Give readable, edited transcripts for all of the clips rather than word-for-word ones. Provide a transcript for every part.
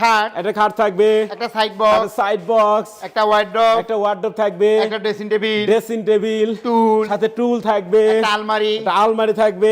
খাট, একটা খাট থাকবে, একটা সাইড বক্স, একটা ওয়ার্ডরোব থাকবে, একটা ড্রেসিং টেবিল, টুল, সাথে টুল থাকবে, একটা আলমারি থাকবে,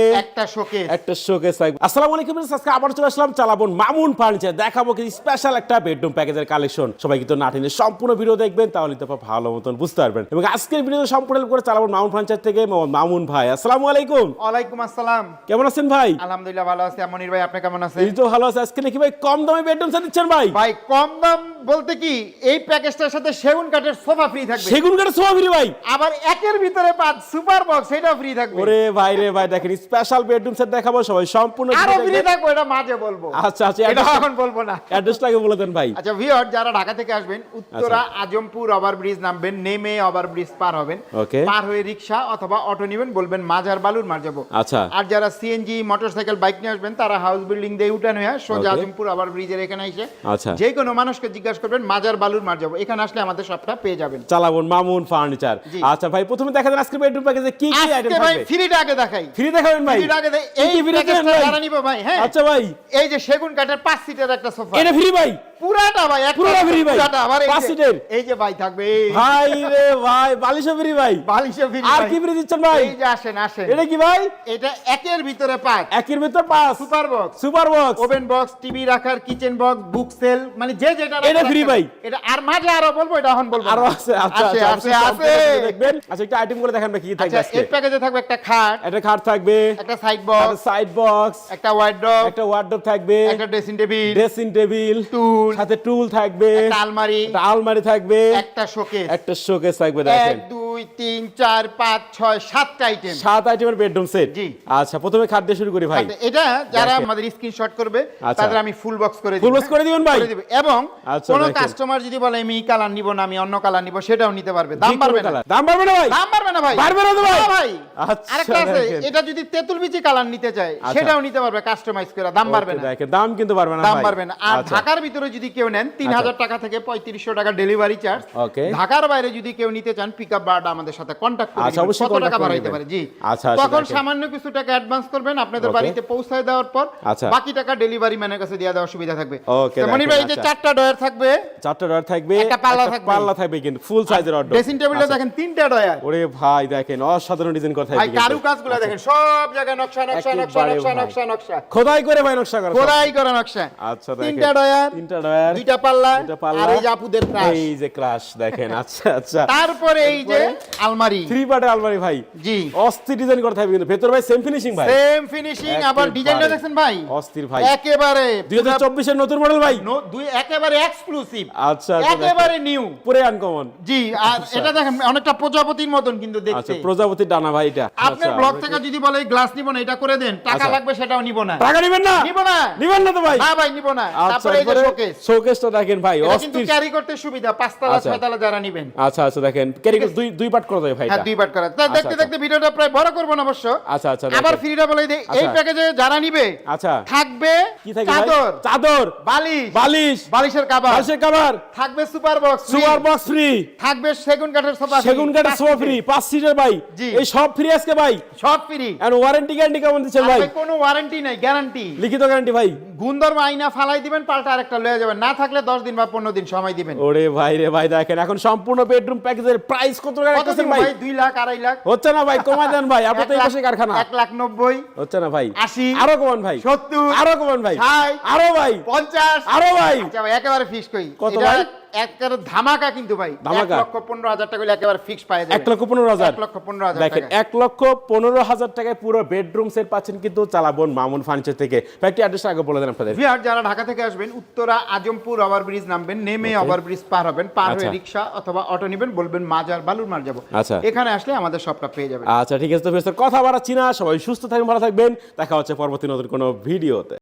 একটা শোকেস থাকবে। আসসালামু আলাইকুম, আজকে আবার চলে আসলাম চালাবন মামুন ফার্নিচার। দেখাবো কি স্পেশাল একটা বেডরুম প্যাকেজের কালেকশন। সবাই কিন্তু না টেনে সম্পূর্ণ ভিডিও দেখবেন, তাহলে তো ভালো মতন বুঝতে পারবেন। এবং আজকের ভিডিও সম্পূর্ণ করে চালাবন মামুন ফার্নিচার থেকে মামুন ভাই। আসসালামু আলাইকুম। ওয়ালাইকুম আসসালাম। কেমন আছেন ভাই? আলহামদুলিল্লাহ ভালো আছি। মনির ভাই আপনি কেমন আছেন? এই তো ভালো আছে। আজকে নাকি ভাই কম দামে বেডরুম সেট দিচ্ছেন ভাই? ভাই কম দাম বলতে কি, এই প্যাকেজটার সাথে সেগুন কাঠের সোফা ফ্রি থাকবে। সেগুন কাঠের সোফা ফ্রি ভাই? আবার একের ভিতরে 5 সুপার বক্স সেটাও ফ্রি থাকবে। ওরে ভাই রে ভাই, দেখেন স্পেশাল বেডরুম সেট দেখাবো, সবাই সম্পূর্ণ আরো ফ্রি থাকবে, এটা মাঝে বলবো। আচ্ছা এটা এখন বলবো না। অ্যাড্রেসটাকে বলে দেন ভাই। আচ্ছা ভিউয়ার, যারা ঢাকা থেকে আসবেন, উত্তরা আজমপুর ওভারব্রিজ নামবেন, নেমে ওভারব্রিজ পার হবেন, ওকে। পার হয়ে রিকশা অথবা অটো নেবেন, বলবেন মাজার বালুর মার যাবো। আচ্ছা। আর যারা সিএনজি মোটরসাইকেল বাইক নিয়ে আসবেন, তারা হাউস বিল্ডিং দিয়ে উঠান হয়ে সোজা Okay. আজমপুর ওভারব্রিজের এখানে এসে আচ্ছা। যে কোনো মানুষকে জিজ্ঞাসা করবেন মাজার বালুর মার যাবো, এখানে আসলে আমাদের সবটা পেয়ে যাবেন। চালাবন মামুন ফার্নিচার। জি। আচ্ছা ভাই, প্রথমে দেখা দেন আজকে বেডরুম প্যাকেজে কি কি আইটেম আজকে ভাই থাকবে? ফ্রিটা আগে দেখাই। ফ্রি দেখাবেন ভাই? ফ্রিটা আগে এই কি free দেখাবেন প্যাকেজটা ভাই? যারা নিবে ভাই, হ্যাঁ আচ্ছা ভাই, এই যে সেগুন কাঠের 5 সিটের একটা সোফা, এটা ফ্রি ভাই? পুরাটা ভাই, একটা পুরোটা free ভাই? পুরাটা। আবার 5 সিটের? এই যে ভাই থাকবে, ভাই রে ভাই, বালিশও ফ্রি ভাই? বালিশে ফ্রি। আর কি ফ্রি দিচ্ছেন ভাই? এই যে আসেন এটা কি ভাই? এটা একের ভিতরে 5 একের ভিতর 5 super box, super box, oven box, TV রাখার, কিচেন বক্স, বুক সেল, মানে যে যেটা এটা free ভাই? এটা আর মাঝে আরো বলবো, এটা এখন বলবো না। আরো আছে? আচ্ছা আছে, আচ্ছা, আছে, অবশ্যই আছে। সম্পূর্ণ দেখবেন। আচ্ছা, একটা আইটেম গুলো দেখান ভাই, কি থাকবে আচ্ছা, আজকে? এর প্যাকেজে থাকবে একটা খাট, একটা খাট থাকবে, একটা সাইড বক্স, একটা একটা ওয়ার্ডরোব থাকবে, একটা ড্রেসিং টেবিল, টুল, সাথে টুল থাকবে, একটা আলমারি থাকবে, একটা একটা শোকেস থাকবে। দেখেন 1 2 3 4 5 6 7টা আইটেম, 7 আইটেমের বেডরুম সেট। জি। আচ্ছা, প্রথমে খাট দিয়ে শুরু করি ভাই। এটা যারা দেখেন। আমাদের স্ক্রিনশট করবে আচ্ছা। তাদের আমি ফুল বক্স করে দিব। Full box করে দিবেন ভাই? করে দিব। এবং আচ্ছা, কোন দেখেন। কাস্টমার যদি বলে আমি এই কালার নিব না, আমি অন্য কালার নিব, সেটাও নিতে পারবে। দাম বাড়বে না। দাম বাড়বে না ভাই? দাম বাড়বে না ভাই। বাড়বে না তো ভাই? না ভাই। আচ্ছা, আরেকটা আছে, দেখেন। এটা যদি তেঁতুল বিচি কালার নিতে চায়, আচ্ছা। সেটাও নিতে পারবে কাস্টমাইজ করে, দাম বাড়বে ওকে, না। দেখেন, দাম কিন্তু বাড়বে না দাম ভাই। বাড়বে না। আর আচ্ছা। ঢাকার ভিতরে যদি কেউ নেন, 3000 টাকা থেকে 3500 টাকা ডেলিভারি চার্জ। ওকে। ঢাকার বাইরে যদি কেউ নিতে চান, পিকআপ বারটা আমাদের সাথে কন্টাক্ট করে আচ্ছা, দিবেন। অবশ্যই কত টাকা contact করে বাড়াইতে দিবেন। পারে, জি। আচ্ছা, আচ্ছা, তখন দেখেন। সামান্য কিছু টাকা অ্যাডভান্স করবেন, আপনাদের ওকে। বাড়িতে পৌঁছায় দেওয়ার পর আচ্ছা। বাকি টাকা ডেলিভারি ম্যানের কাছে দিয়ে দেওয়ার সুবিধা থাকবে। ওকে, তো মনির ভাই, এই যে দেখেন, 4টা ডয়ার থাকবে, 4টা ডয়ার থাকবে, একটা পাল্লা থাকবে। কিন্তু ফুল সাইজের অর্ডার। ড্রেসিং টেবিলটা দেখেন 3টা ডয়ার। ওরে ভাই, দেখেন অসাধারণ ডিজাইন করা ভাই থাকবে। কারুকাজগুলো দেখেন, সব জায়গায় নকশা নকশা নকশা একেবারে নকশা ভাই। নকশা নকশা, খোদাই করে ভাই নকশা করা। খোদাই করা নকশা। আচ্ছা, দেখেন। 3টা ডয়ার, 3টা ডয়ার, 2টা পাল্লা, দুইটা পাল্লা, আর এই যে আপুদের ক্রাশ। এই যে ক্রাশ দেখেন। আচ্ছা আচ্ছা, তারপরে এই যে আলমারি, 3 পার্টের আলমারি ভাই। জি। অস্থির ডিজাইন করা থাকবে, কিন্তু ভেতর ভাই সেম ফিনিশিং ভাই। সেম ফিনিশিং, আবার একেবারে। ডিজাইনটা দেখছেন ভাই, অস্থির ভাই। একেবারে 2024 এর নতুন মডেল ভাই। দুই একেবারে এক্সক্লুসিভ, আচ্ছা, আচ্ছা, একেবারে নিউ, পুরো আনকমন। জি। আর এটা দেখেন অনেকটা প্রজাপতির মতন কিন্তু আচ্ছা, দেখতে। প্রজাপতির ডানা ভাই এটা। আপনার ব্লগ থেকে যদি বলে গ্লাস নিব না, এটা করে দেন, টাকা আচ্ছা। লাগবে সেটাও নিব না। টাকা নেবেন না? নিব না। নিবেন না তো ভাই? না ভাই, নিব না। আচ্ছা, তারপরে এই যে শোকেস, শোকেসটা দেখেন ভাই, এটা কিন্তু অস্থির। ক্যারি করতে সুবিধা, 5 তলা আচ্ছা। 6 তলা যারা নেবেন। আচ্ছা আচ্ছা, দেখেন ক্যারি দুই পার্ট করা যায় ভাই হ্যাঁ, এটা। 2 পার্ট করা। তা দেখতে আচ্ছা। দেখতে ভিডিওটা প্রায় বড় করব না অবশ্য। আচ্ছা আচ্ছা, আবার দেখেন। ফ্রিটা বলে দেই, এই আচ্ছা। প্যাকেজে যারা নিবে আচ্ছা, থাকবে কি থাকবে ভাই? চাদর, চাদর, বালিশ, বালিশের কভার, কভার, থাকবে super box, super box free, থাকবে সেগুন কাঠের সোফা, সেগুন কাঠের সোফা ফ্রি, 5 সিটের ভাই। জি। এই সব ফ্রি আজকে ভাই। সব ফ্রি। আর ওয়ারেন্টি গ্যারান্টি কেমন দিচ্ছেন ভাই? কোনো ওয়ারেন্টি নাই, গ্যারান্টি। লিখিত গ্যারান্টি ভাই। গুণধর্ম আইনা ফালাই দিবেন, পাল্টা আরেকটা লয়ে যাবেন, না থাকলে 10 দিন বা 15 দিন সময় দিবেন। ওরে ভাই রে ভাই, দেখেন এখন সম্পূর্ণ বেডরুম প্যাকেজের প্রাইস কত টাকা কত রাখতেছেন দিন ভাই? ভাই? 2 লাখ, 2.5 লাখ হচ্ছে না ভাই, কমাই দেন ভাই, আপনার তো এই পাশে কারখানা। 1,90,000, হচ্ছে না ভাই, 80, আরো কমান ভাই, 70, আরো কমান ভাই, 60, আরো ভাই, 50, আরো ভাই। আচ্ছা ভাই, একেবারে ফিক্স কই। কত এটা ভাই? একেবারে ধামাকা কিন্তু ভাই। ধামাকা? 1,15,000 টাকা হলে একেবারে ফিক্স পাওয়া যাবে। 1,15,000 1,15,000 দেখেন, টাকা। 1,15,000 টাকায় পুরো বেডরুম সেট পাচ্ছেন কিন্তু চালাবন মামুন ফার্নিচার থেকে। একটি অ্যাড্রেস আগে বলে দেন আপনাদের। ভিউয়ার, যারা ঢাকা থেকে আসবেন, উত্তরা আজমপুর ওভারব্রিজ নামবেন, নেমে ওভারব্রিজ পার হবেন, পার হয়ে আচ্ছা। রিকশা অথবা অটো নেবেন, বলবেন মাজার বালুর মার যাবো। আচ্ছা। এখানে আসলে আমাদের সবটা পেয়ে যাবেন। আচ্ছা, ঠিক আছে, তো কথা বাড়াচ্ছি না, সবাই সুস্থ থাকবেন, ভালো থাকবেন। দেখা হচ্ছে পরবর্তী নতুন কোনো ভিডিওতে।